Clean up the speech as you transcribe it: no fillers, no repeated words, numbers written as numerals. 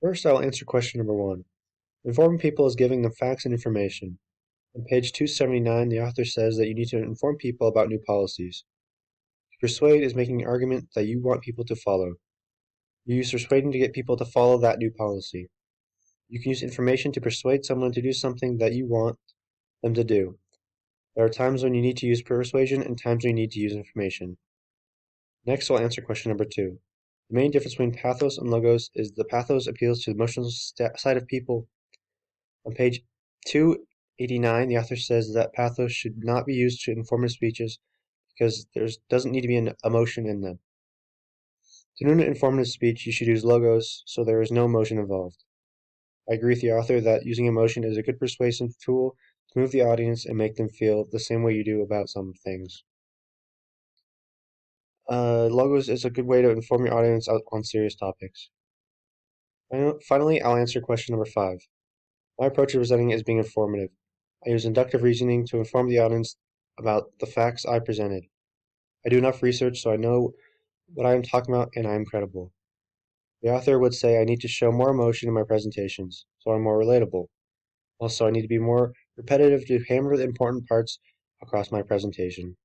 First, I will answer question number 1. Informing people is giving them facts and information. On page 279, the author says that you need to inform people about new policies. To persuade is making an argument that you want people to follow. You use persuading to get people to follow that new policy. You can use information to persuade someone to do something that you want them to do. There are times when you need to use persuasion and times when you need to use information. Next, I'll answer question number 2. The main difference between pathos and logos is the pathos appeals to the emotional side of people. On page 289, the author says that pathos should not be used to informative speeches because there doesn't need to be an emotion in them. To do an informative speech, you should use logos so there is no emotion involved. I agree with the author that using emotion is a good persuasive tool to move the audience and make them feel the same way you do about some things. Logos is a good way to inform your audience on serious topics. Finally, I'll answer question number 5. My approach to presenting is being informative. I use inductive reasoning to inform the audience about the facts I presented. I do enough research so I know what I am talking about and I am credible. The author would say I need to show more emotion in my presentations, so I'm more relatable. Also, I need to be more repetitive to hammer the important parts across my presentation.